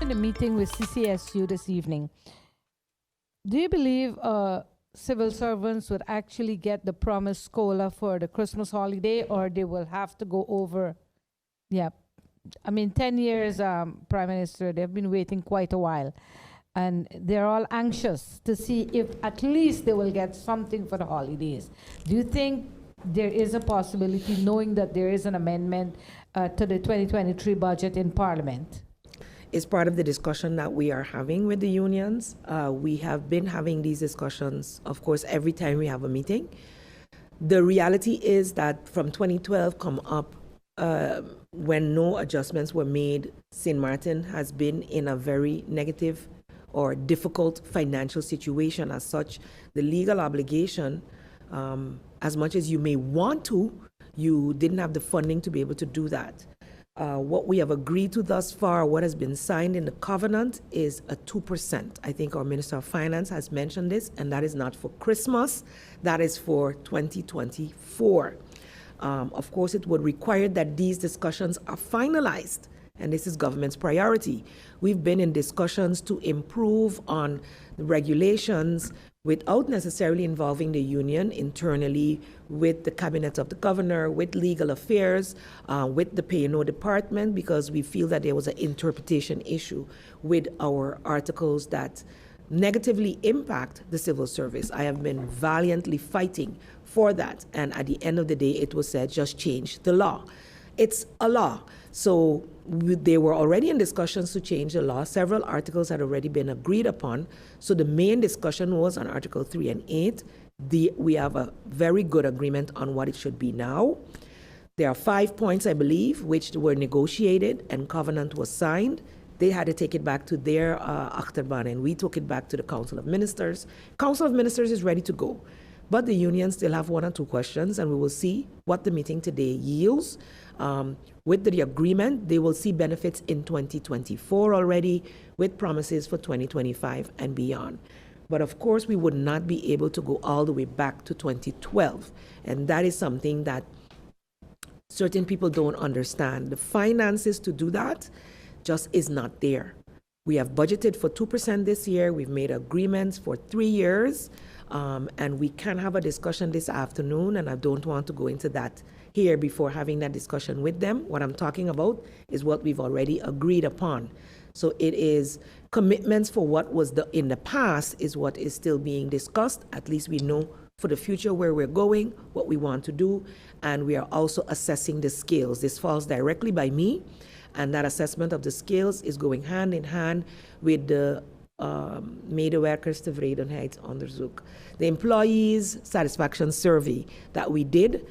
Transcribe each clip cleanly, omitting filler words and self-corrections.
in a meeting with CCSU this evening. Do you believe civil servants would actually get the promised COLA for the Christmas holiday, or they will have to go over? Yeah, I mean, 10 years, Prime Minister, they've been waiting quite a while. And they're all anxious to see if at least they will get something for the holidays. Do you think there is a possibility, knowing that there is an amendment to the 2023 budget in Parliament? Is part of the discussion that we are having with the unions. We have been having these discussions, of course, every time we have a meeting. The reality is that from 2012 come up, when no adjustments were made, St. Martin has been in a very negative or difficult financial situation. As such, the legal obligation, as much as you may want to, you didn't have the funding to be able to do that. What we have agreed to thus far, what has been signed in the covenant, is a 2%. I think our Minister of Finance has mentioned this, and that is not for Christmas, that is for 2024. Of course, it would require that these discussions are finalized, and this is government's priority. We've been in discussions to improve on the regulations without necessarily involving the union internally, with the cabinet of the governor, with legal affairs, with the P&O department, because we feel that there was an interpretation issue with our articles that negatively impact the civil service. I have been valiantly fighting for that, and at the end of the day, it was said, just change the law. It's a law. So they were already in discussions to change the law. Several articles had already been agreed upon. So the main discussion was on Article 3 and 8. We have a very good agreement on what it should be now. There are 5 points, I believe, which were negotiated and covenant was signed. They had to take it back to their Achterban, and we took it back to the Council of Ministers. Council of Ministers is ready to go. But the unions still have 1 or 2 questions, and we will see what the meeting today yields. With the agreement, they will see benefits in 2024 already, with promises for 2025 and beyond. But of course, we would not be able to go all the way back to 2012. And that is something that certain people don't understand. The finances to do that just is not there. We have budgeted for 2% this year. We've made agreements for 3 years. And we can have a discussion this afternoon, and I don't want to go into that here before having that discussion with them. What I'm talking about is what we've already agreed upon. So it is commitments for what was in the past is what is still being discussed. At least we know for the future where we're going, what we want to do, and we are also assessing the scales. This falls directly by me, and that assessment of the scales is going hand in hand with the medewerkers tevredenheidsonderzoek, the employees satisfaction survey that we did,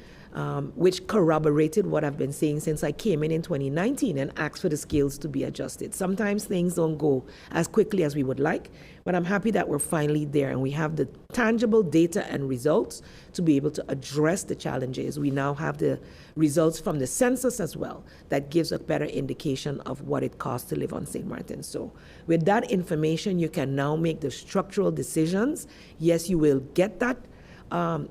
which corroborated what I've been saying since I came in 2019 and asked for the scales to be adjusted. Sometimes things don't go as quickly as we would like, but I'm happy that we're finally there and we have the tangible data and results to be able to address the challenges. We now have the results from the census as well that gives a better indication of what it costs to live on St. Martin. So with that information, you can now make the structural decisions. Yes, you will get that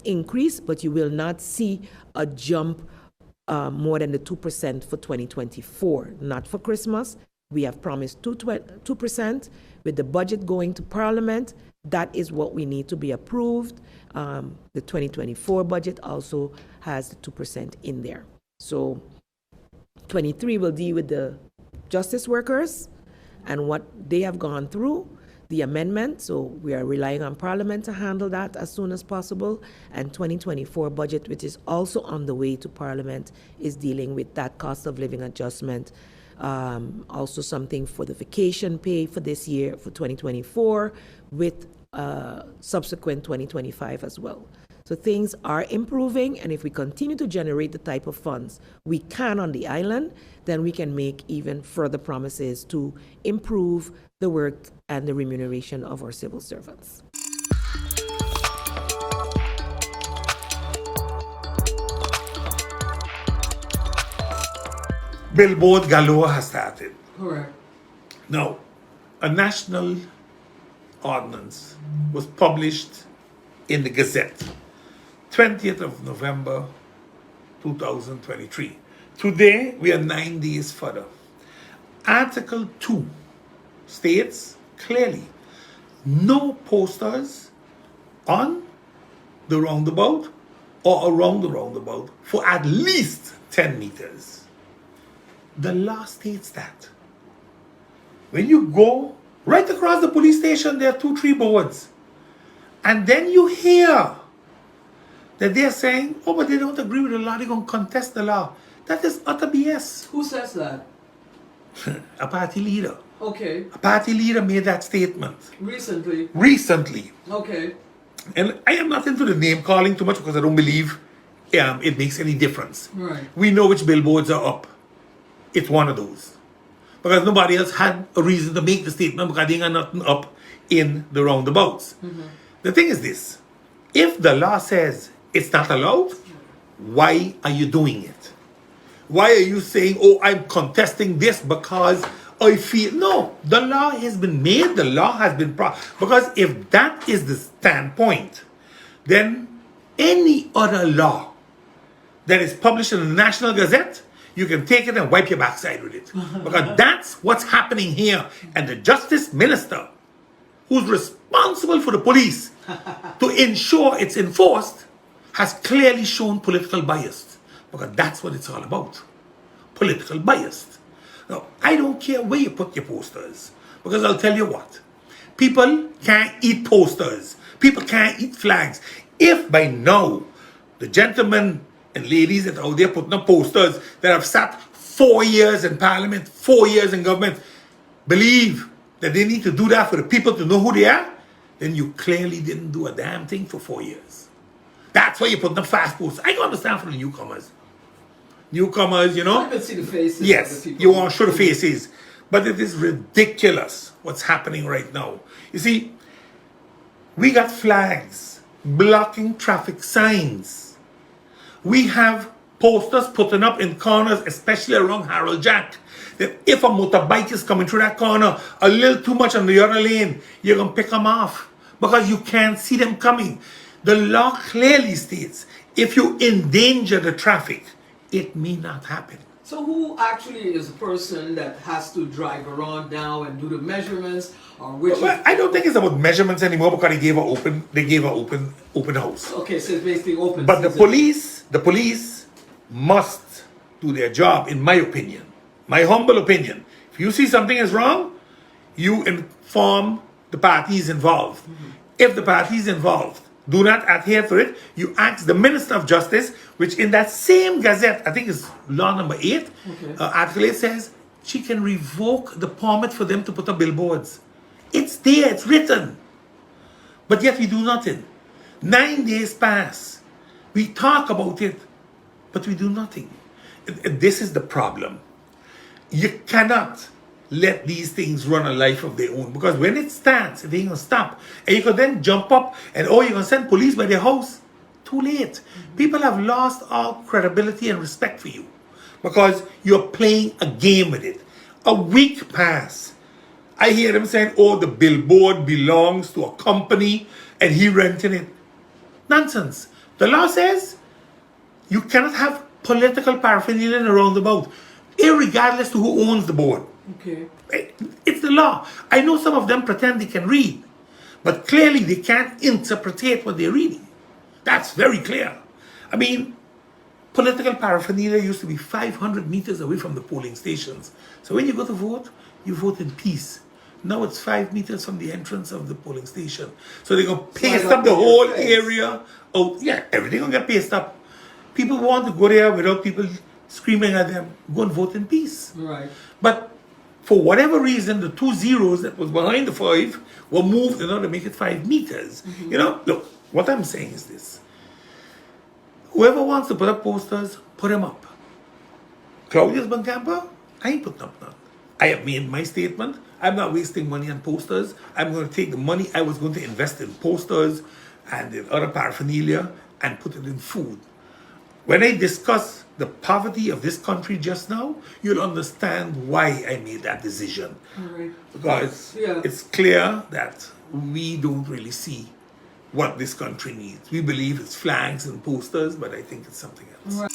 increase, but you will not see a jump more than the 2% for 2024. Not for Christmas. We have promised 2%. With the budget going to Parliament, that is what we need to be approved. The 2024 budget also has the 2% in there. So 23 will deal with the justice workers and what they have gone through, the amendment. So we are relying on Parliament to handle that as soon as possible. And 2024 budget, which is also on the way to Parliament, is dealing with that cost of living adjustment. Also something for the vacation pay for this year, for 2024, with subsequent 2025 as well. So things are improving, and if we continue to generate the type of funds we can on the island, then we can make even further promises to improve the work and the remuneration of our civil servants. Billboard galore has started. Correct. Now, a national ordinance was published in the Gazette, 20th of November, 2023. Today, we are 9 days further. Article 2 states clearly no posters on the roundabout or around the roundabout for at least 10 meters. The law states that. When you go right across the police station, there are 2-3 boards. And then you hear that they're saying, oh, but they don't agree with the law, they're going to contest the law. That is utter BS. Who says that? A party leader. Okay. A party leader made that statement. Recently. Okay. And I am not into the name calling too much because I don't believe it makes any difference. Right. We know which billboards are up. It's one of those. Because nobody else had a reason to make the statement because they got nothing up in the roundabouts. The thing is this. If the law says it's not allowed, why are you doing it? Why are you saying, oh, I'm contesting this because I feel... No, the law has been made, the law has been... Because if that is the standpoint, then any other law that is published in the National Gazette, you can take it and wipe your backside with it. Because that's what's happening here. And the Justice Minister, who's responsible for the police to ensure it's enforced, has clearly shown political bias. Because that's what it's all about. Political bias. Now, I don't care where you put your posters. Because I'll tell you what. People can't eat posters. People can't eat flags. If by now, the gentlemen and ladies that are out there putting up posters that have sat 4 years in Parliament, 4 years in government, believe that they need to do that for the people to know who they are, then you clearly didn't do a damn thing for 4 years. That's why you're putting up fast posters. I can understand for the newcomers. Newcomers, you know. I can see the faces. Yes, of the people. you want to show the faces. But it is ridiculous what's happening right now. You see, we got flags blocking traffic signs. We have posters putting up in corners, especially around Harold Jack, that if a motorbike is coming through that corner a little too much on the other lane, you're going to pick them off because you can't see them coming. The law clearly states if you endanger the traffic, it may not happen. So who actually is the person that has to drive around now and do the measurements, or which? Well, I don't think it's about measurements anymore because they gave an open house. Okay, so it's basically open. But season. the police must do their job, in my opinion, my humble opinion. If you see something is wrong, you inform the parties involved. If the parties involved do not adhere to it, you ask the Minister of Justice, which in that same gazette, I think is law number 8, article 8 says, she can revoke the permit for them to put up billboards. It's there, it's written. But yet we do nothing. 9 days pass. We talk about it, but we do nothing. This is the problem. You cannot let these things run a life of their own. Because when it starts, it ain't going to stop. And you can then jump up and, oh, you're going to send police by their house. Too late. People have lost all credibility and respect for you. Because you're playing a game with it. A week passed. I hear them saying, oh, the billboard belongs to a company and he rented it. Nonsense. The law says you cannot have political paraphernalia in a roundabout, irregardless to who owns the board. Okay. It's the law. I know some of them pretend they can read, but clearly they can't interpret what they're reading. That's very clear. I mean, political paraphernalia used to be 500 meters away from the polling stations. So when you go to vote, you vote in peace. Now it's 5 meters from the entrance of the polling station. So they're going to paste up the whole area. Oh, yeah, everything going to get pasted up. People want to go there without people screaming at them. Go and vote in peace. Right. But for whatever reason, the 2 zeros that was behind the 5 were moved in order to make it 5 meters. You know, look, what I'm saying is this. Whoever wants to put up posters, put them up. Claudius Bancampa, I ain't putting up none. I have made my statement. I'm not wasting money on posters. I'm going to take the money I was going to invest in posters and in other paraphernalia and put it in food. When I discuss the poverty of this country just now, you'll understand why I made that decision. Right. Because it's clear that we don't really see what this country needs. We believe it's flags and posters, but I think it's something else. Right.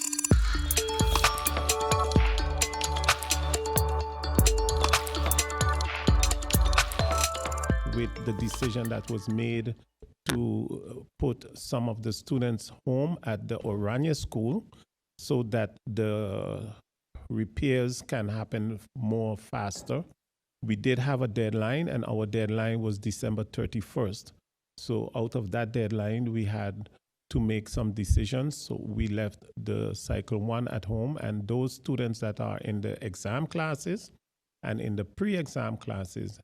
with the decision that was made to put some of the students home at the Orania school so that the repairs can happen more faster. We did have a deadline, and our deadline was December 31st. So out of that deadline, we had to make some decisions. So we left the cycle 1 at home, and those students that are in the exam classes and in the pre-exam classes,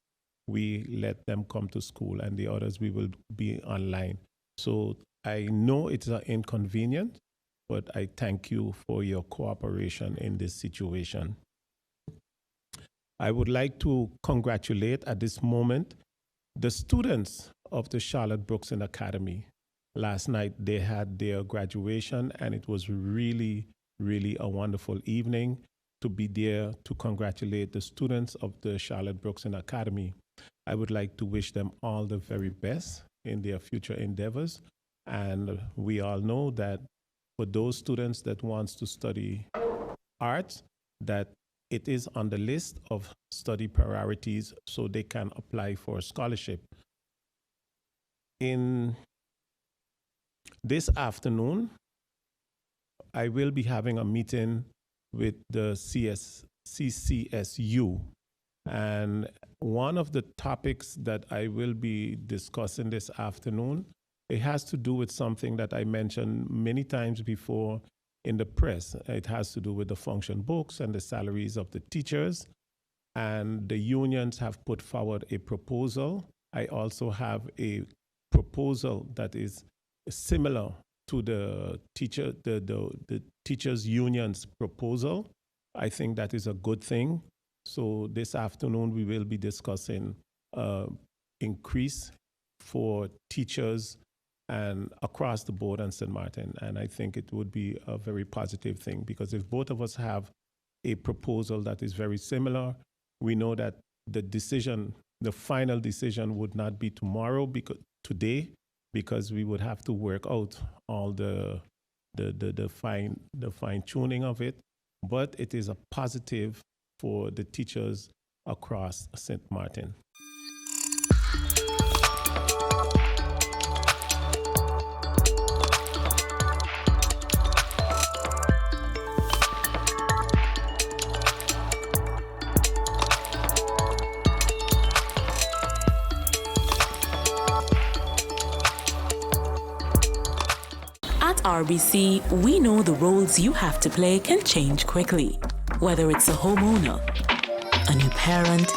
we let them come to school, and the others we will be online. So I know it's an inconvenience, but I thank you for your cooperation in this situation. I would like to congratulate at this moment the students of the Charlotte Brookson Academy. Last night they had their graduation, and it was really, really a wonderful evening to be there to congratulate the students of the Charlotte Brookson Academy. I would like to wish them all the very best in their future endeavors. And we all know that for those students that wants to study arts, that it is on the list of study priorities so they can apply for a scholarship. In this afternoon, I will be having a meeting with the CCSU. And one of the topics that I will be discussing this afternoon, it has to do with something that I mentioned many times before in the press. It has to do with the function books and the salaries of the teachers. And the unions have put forward a proposal. I also have a proposal that is similar to the teachers unions proposal. I think that is a good thing. So this afternoon we will be discussing increase for teachers and across the board in St. Martin. And I think it would be a very positive thing, because if both of us have a proposal that is very similar, we know that the final decision would not be today, because we would have to work out all the fine tuning of it. But it is a positive for the teachers across St. Martin. At RBC, we know the roles you have to play can change quickly. Whether it's a homeowner, a new parent,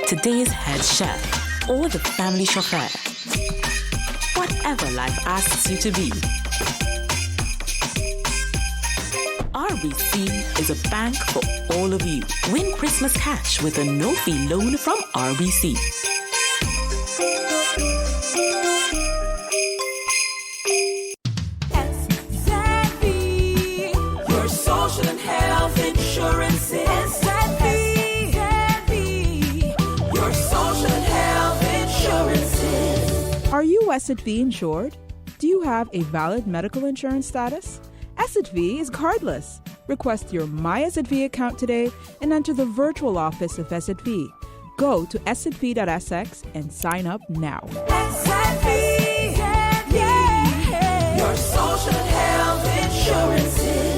today's head chef, or the family chauffeur. Whatever life asks you to be. RBC is a bank for all of you. Win Christmas cash with a no-fee loan from RBC. Are you SXM insured? Do you have a valid medical insurance status? SXM is cardless. Request your My SXM account today and enter the virtual office of SXM. Go to sxv.sx and sign up now. SXM, yeah. Your social health insurances.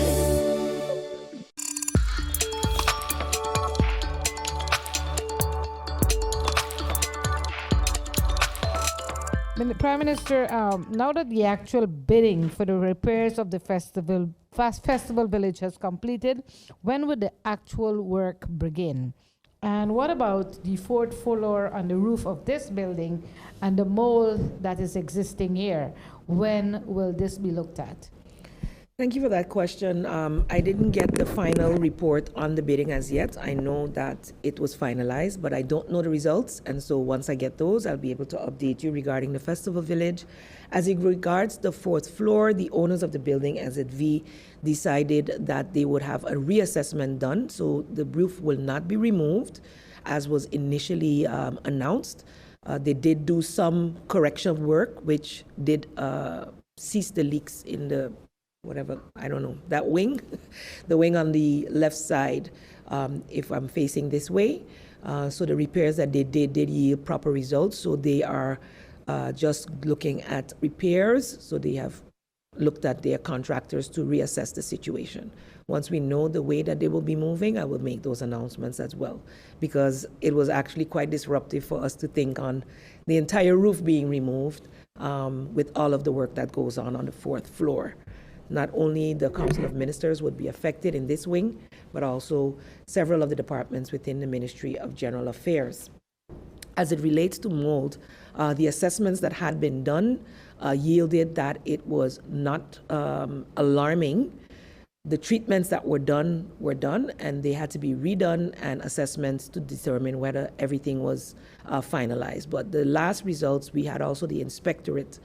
Prime Minister, now that the actual bidding for the repairs of the festival village has completed, when would the actual work begin? And what about the fourth floor on the roof of this building and the mold that is existing here? When will this be looked at? Thank you for that question. I didn't get the final report on the bidding as yet. I know that it was finalized, but I don't know the results. And so once I get those, I'll be able to update you regarding the festival village. As it regards the fourth floor, the owners of the building, SZV, decided that they would have a reassessment done. So the roof will not be removed, as was initially announced. They did do some correction work, which did cease the leaks in the whatever, I don't know, that wing, the wing on the left side, if I'm facing this way. So the repairs that they did yield proper results. So they are just looking at repairs. So they have looked at their contractors to reassess the situation. Once we know the way that they will be moving, I will make those announcements as well, because it was actually quite disruptive for us to think on the entire roof being removed with all of the work that goes on the fourth floor. Not only the Council of Ministers would be affected in this wing, but also several of the departments within the Ministry of General Affairs. As it relates to mold, the assessments that had been done yielded that it was not alarming. The treatments that were done, and they had to be redone, and assessments to determine whether everything was finalized. But the last results, we had also the Inspectorate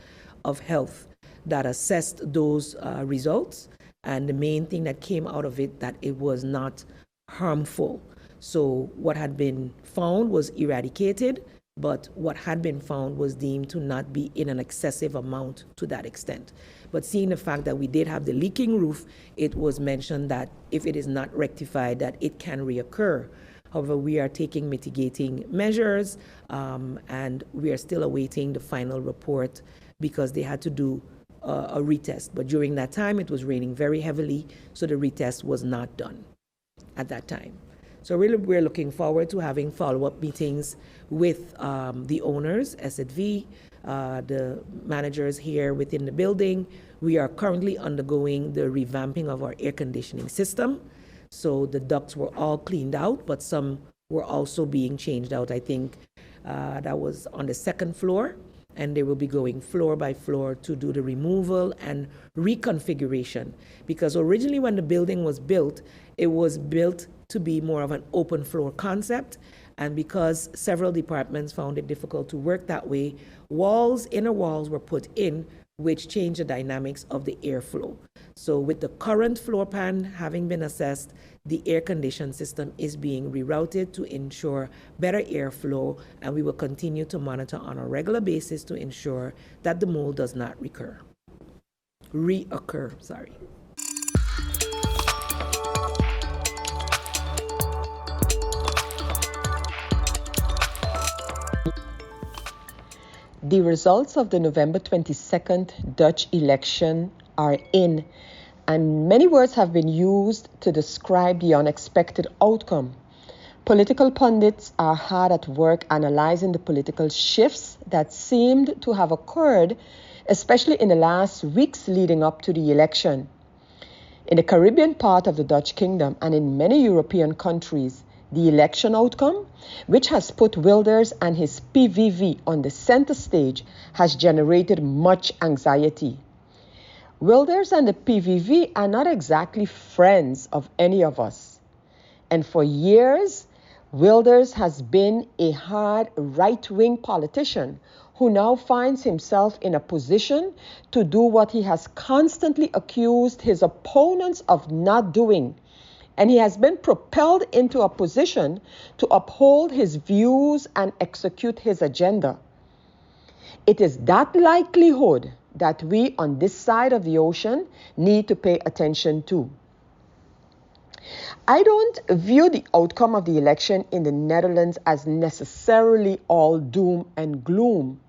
of Health that assessed those results, and the main thing that came out of it, that it was not harmful. So what had been found was eradicated, but what had been found was deemed to not be in an excessive amount to that extent. But seeing the fact that we did have the leaking roof, it was mentioned that if it is not rectified, that it can reoccur. However, we are taking mitigating measures, and we are still awaiting the final report because they had to do a retest. But during that time, it was raining very heavily, so the retest was not done at that time. So really, we're looking forward to having follow-up meetings with the owners, SZV, the managers here within the building. We are currently undergoing the revamping of our air conditioning system. So the ducts were all cleaned out, but some were also being changed out. I think that was on the second floor, and they will be going floor by floor to do the removal and reconfiguration. Because originally when the building was built, it was built to be more of an open floor concept. And because several departments found it difficult to work that way, inner walls were put in, which changed the dynamics of the airflow. So with the current floor plan having been assessed, the air condition system is being rerouted to ensure better airflow, and we will continue to monitor on a regular basis to ensure that the mold does not reoccur. The results of the November 22nd Dutch election are in, and many words have been used to describe the unexpected outcome. Political pundits are hard at work analyzing the political shifts that seemed to have occurred, especially in the last weeks leading up to the election. In the Caribbean part of the Dutch Kingdom and in many European countries, the election outcome, which has put Wilders and his PVV on the center stage, has generated much anxiety. Wilders and the PVV are not exactly friends of any of us. And for years, Wilders has been a hard right-wing politician who now finds himself in a position to do what he has constantly accused his opponents of not doing. And he has been propelled into a position to uphold his views and execute his agenda. It is that likelihood that we on this side of the ocean need to pay attention to. I don't view the outcome of the election in the Netherlands as necessarily all doom and gloom.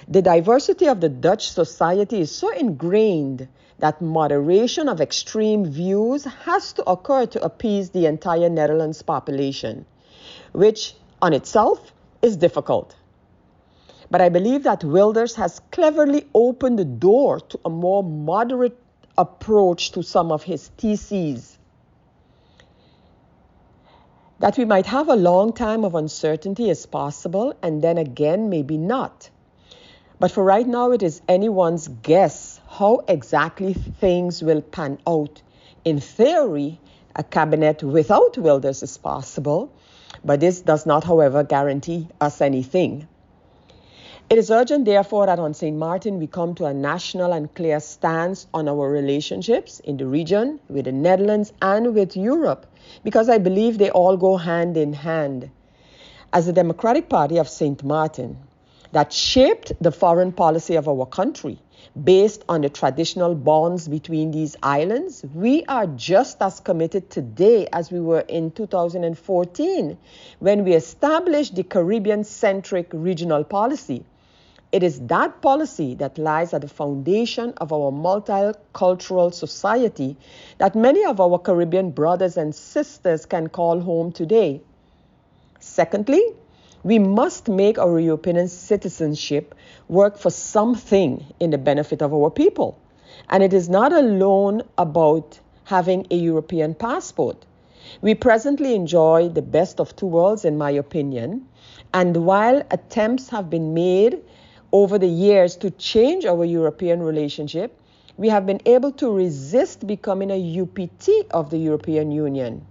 The diversity of the Dutch society is so ingrained that moderation of extreme views has to occur to appease the entire Netherlands population, which on itself is difficult. But I believe that Wilders has cleverly opened the door to a more moderate approach to some of his theses. That we might have a long time of uncertainty is possible, and then again, maybe not. But for right now, it is anyone's guess how exactly things will pan out. In theory, a cabinet without Wilders is possible, but this does not, however, guarantee us anything. It is urgent, therefore, that on St. Martin we come to a national and clear stance on our relationships in the region, with the Netherlands and with Europe, because I believe they all go hand in hand. As the Democratic Party of St. Martin, that shaped the foreign policy of our country. Based on the traditional bonds between these islands, we are just as committed today as we were in 2014 when we established the Caribbean-centric regional policy. It is that policy that lies at the foundation of our multicultural society that many of our Caribbean brothers and sisters can call home today. Secondly, we must make our European citizenship work for something in the benefit of our people. And it is not alone about having a European passport. We presently enjoy the best of two worlds, in my opinion. And while attempts have been made over the years to change our European relationship, we have been able to resist becoming a UPT of the European Union.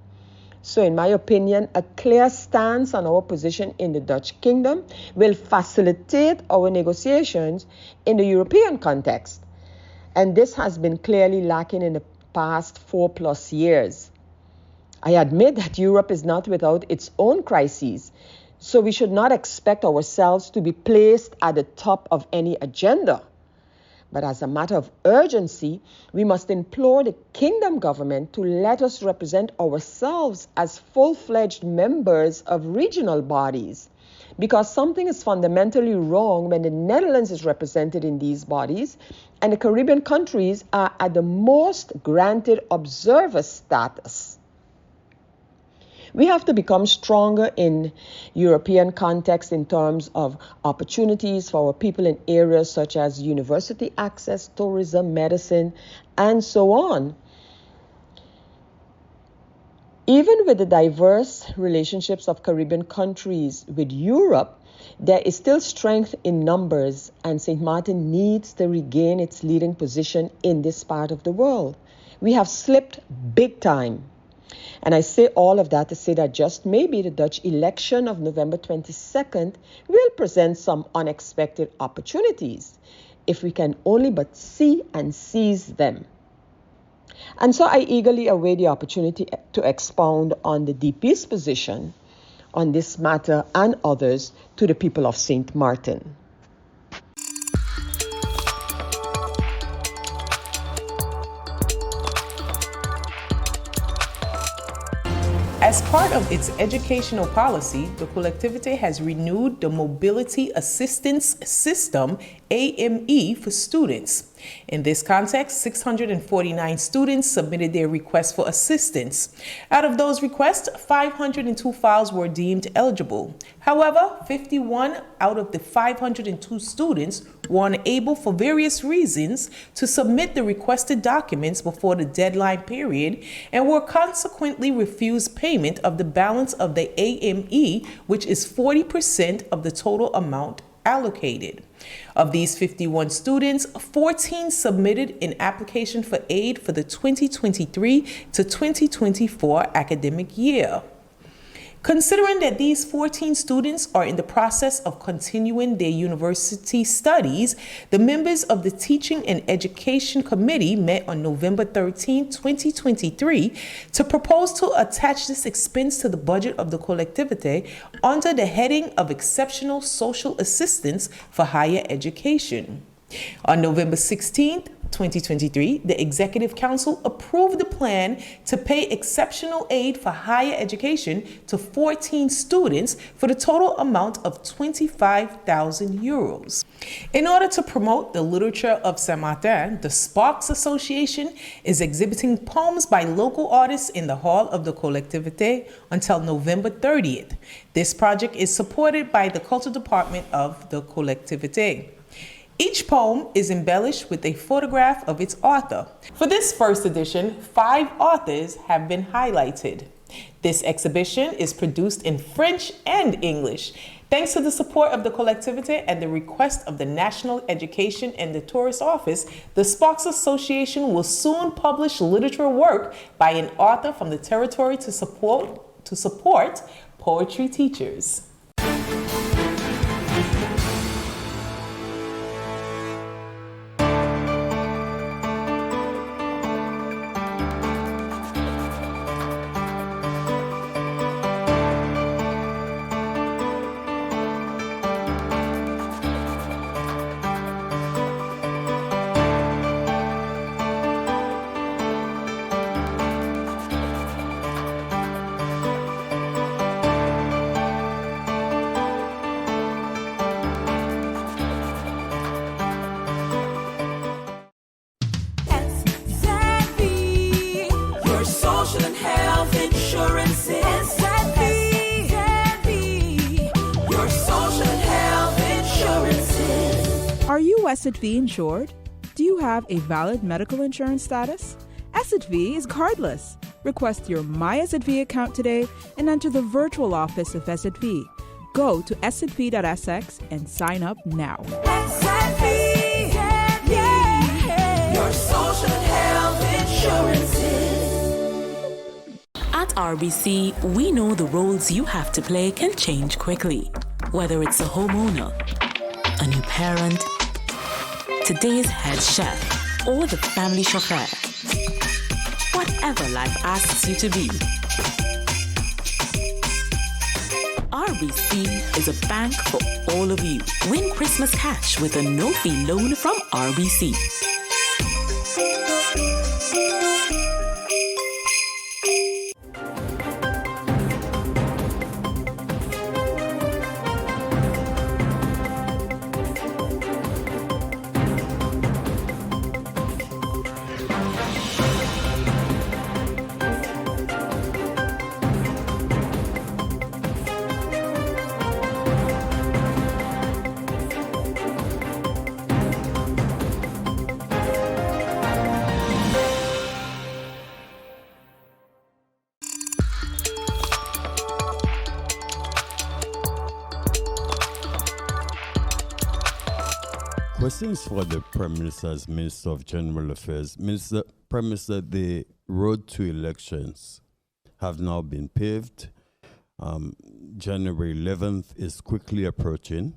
So in my opinion, a clear stance on our position in the Dutch Kingdom will facilitate our negotiations in the European context. And this has been clearly lacking in the past 4+ years. I admit that Europe is not without its own crises, so we should not expect ourselves to be placed at the top of any agenda. But as a matter of urgency, we must implore the Kingdom government to let us represent ourselves as full-fledged members of regional bodies. Because something is fundamentally wrong when the Netherlands is represented in these bodies and the Caribbean countries are at the most granted observer status. We have to become stronger in European context in terms of opportunities for our people in areas such as university access, tourism, medicine, and so on. Even with the diverse relationships of Caribbean countries with Europe, there is still strength in numbers, and St. Martin needs to regain its leading position in this part of the world. We have slipped big time. And I say all of that to say that just maybe the Dutch election of November 22nd will present some unexpected opportunities if we can only but see and seize them. And so I eagerly await the opportunity to expound on the DP's position on this matter and others to the people of St. Martin. As part of its educational policy, the collectivity has renewed the Mobility Assistance System, AME, for students. In this context, 649 students submitted their requests for assistance. Out of those requests, 502 files were deemed eligible. However, 51 out of the 502 students were unable for various reasons to submit the requested documents before the deadline period and were consequently refused payment of the balance of the AME, which is 40% of the total amount allocated. Of these 51 students, 14 submitted an application for aid for the 2023 to 2024 academic year. Considering that these 14 students are in the process of continuing their university studies, the members of the Teaching and Education Committee met on November 13, 2023 to propose to attach this expense to the budget of the collectivity under the heading of Exceptional Social Assistance for Higher Education. On November 16, 2023, the Executive Council approved the plan to pay exceptional aid for higher education to 14 students for the total amount of 25,000 euros. In order to promote the literature of Saint Martin, the Sparks Association is exhibiting poems by local artists in the hall of the collectivité until November 30th. This project is supported by the Culture Department of the collectivité. Each poem is embellished with a photograph of its author. For this first edition, 5 authors have been highlighted. This exhibition is produced in French and English. Thanks to the support of the collectivity and the request of the National Education and the Tourist Office, the Sparks Association will soon publish literature work by an author from the territory to support poetry teachers. SXV insured? Do you have a valid medical insurance status? SXV is cardless. Request your My SXV account today and enter the virtual office of SXV. Go to sxv.sx and sign up now. SXV, yeah. Your social health insurances. At RBC, we know the roles you have to play can change quickly. Whether it's a homeowner, a new parent, today's head chef, or the family chauffeur. Whatever life asks you to be. RBC is a bank for all of you. Win Christmas cash with a no-fee loan from RBC. Questions for the Prime Minister as Minister of General Affairs. Prime Minister, the road to elections have now been paved. January 11th is quickly approaching.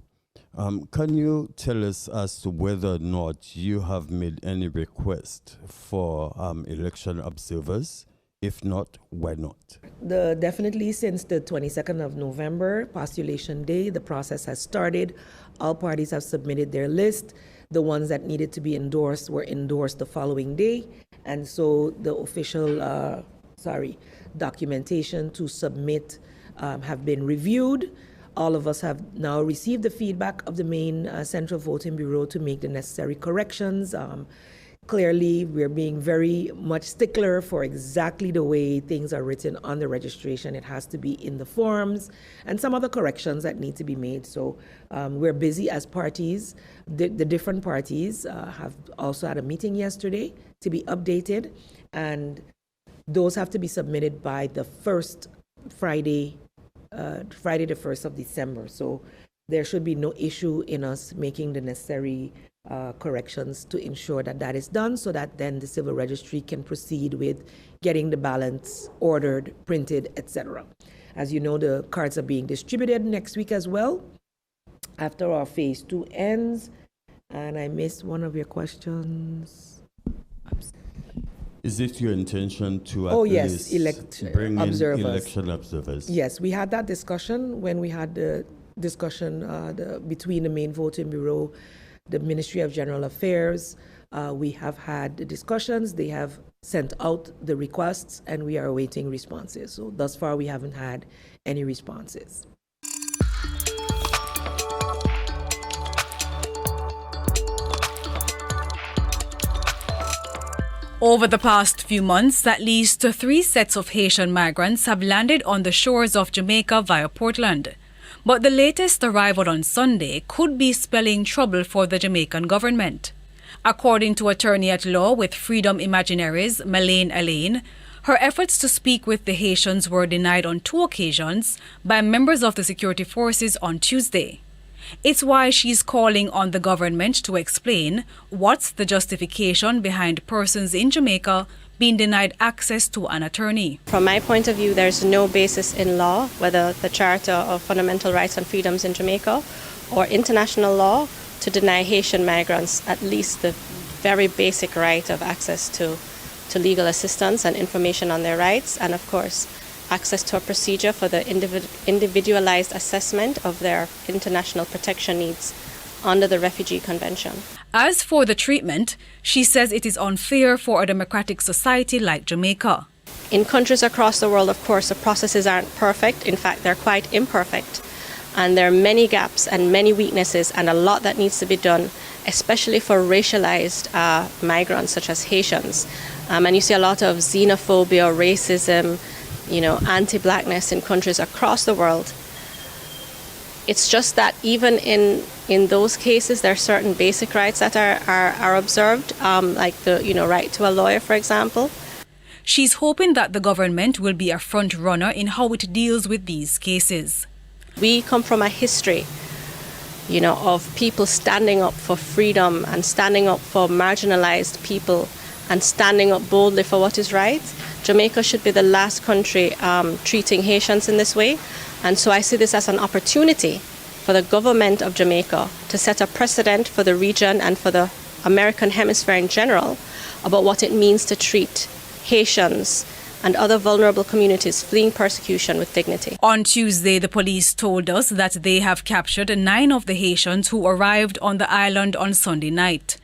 Can you tell us as to whether or not you have made any request for election observers? If not, why not? Definitely since the 22nd of November, postulation day, the process has started. All parties have submitted their list. The ones that needed to be endorsed were endorsed the following day. And so the official, documentation to submit have been reviewed. All of us have now received the feedback of the main Central Voting Bureau to make the necessary corrections. Clearly, we're being very much stickler for exactly the way things are written on the registration. It has to be in the forms and some other corrections that need to be made. So we're busy as parties. The different parties have also had a meeting yesterday to be updated, and those have to be submitted by the first Friday the 1st of December. So there should be no issue in us making the necessary corrections to ensure that that is done, so that then the civil registry can proceed with getting the ballots ordered, printed, etc. As you know, the cards are being distributed next week as well after our phase 2 ends. And I missed one of your questions. Is it your intention to at least bring observers. in election observers? Yes, we had that discussion when we had the discussion between the main voting bureau, the Ministry of General Affairs. We have had the discussions. They have sent out the requests, and we are awaiting responses. So thus far, we haven't had any responses. Over the past few months, at least 3 sets of Haitian migrants have landed on the shores of Jamaica via Portland. But the latest arrival on Sunday could be spelling trouble for the Jamaican government. According to attorney-at-law with Freedom Imaginaries, Melaine Alain, her efforts to speak with the Haitians were denied on 2 occasions by members of the security forces on Tuesday. It's why she's calling on the government to explain what's the justification behind persons in Jamaica being denied access to an attorney. From my point of view, there's no basis in law, whether the Charter of Fundamental Rights and Freedoms in Jamaica or international law, to deny Haitian migrants at least the very basic right of access to legal assistance and information on their rights, and of course, access to a procedure for the individualized assessment of their international protection needs under the Refugee Convention. As for the treatment, she says it is unfair for a democratic society like Jamaica. In countries across the world, of course, the processes aren't perfect. In fact, they're quite imperfect. And there are many gaps and many weaknesses and a lot that needs to be done, especially for racialized migrants such as Haitians. And you see a lot of xenophobia, racism, anti-blackness in countries across the world. It's just that even in those cases, there are certain basic rights that are observed, like the right to a lawyer, for example. She's hoping that the government will be a front runner in how it deals with these cases. We come from a history, of people standing up for freedom and standing up for marginalized people and standing up boldly for what is right. Jamaica should be the last country treating Haitians in this way. And so I see this as an opportunity for the government of Jamaica to set a precedent for the region and for the American hemisphere in general about what it means to treat Haitians and other vulnerable communities fleeing persecution with dignity. On Tuesday, the police told us that they have captured 9 of the Haitians who arrived on the island on Sunday night.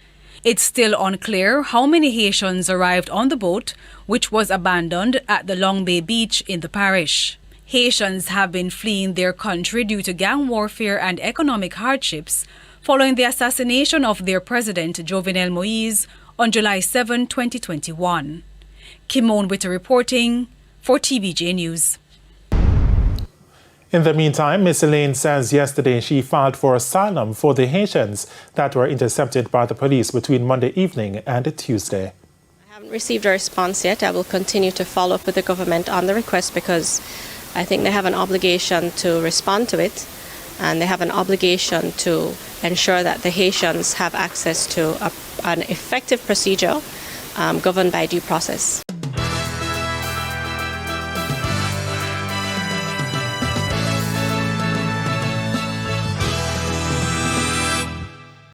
It's still unclear how many Haitians arrived on the boat, which was abandoned at the Long Bay Beach in the parish. Haitians have been fleeing their country due to gang warfare and economic hardships following the assassination of their president, Jovenel Moise, on July 7, 2021. Kimon Witter reporting for TVJ News. In the meantime, Ms. Elaine says yesterday she filed for asylum for the Haitians that were intercepted by the police between Monday evening and Tuesday. I haven't received a response yet. I will continue to follow up with the government on the request because I think they have an obligation to respond to it, and they have an obligation to ensure that the Haitians have access to an effective procedure governed by due process.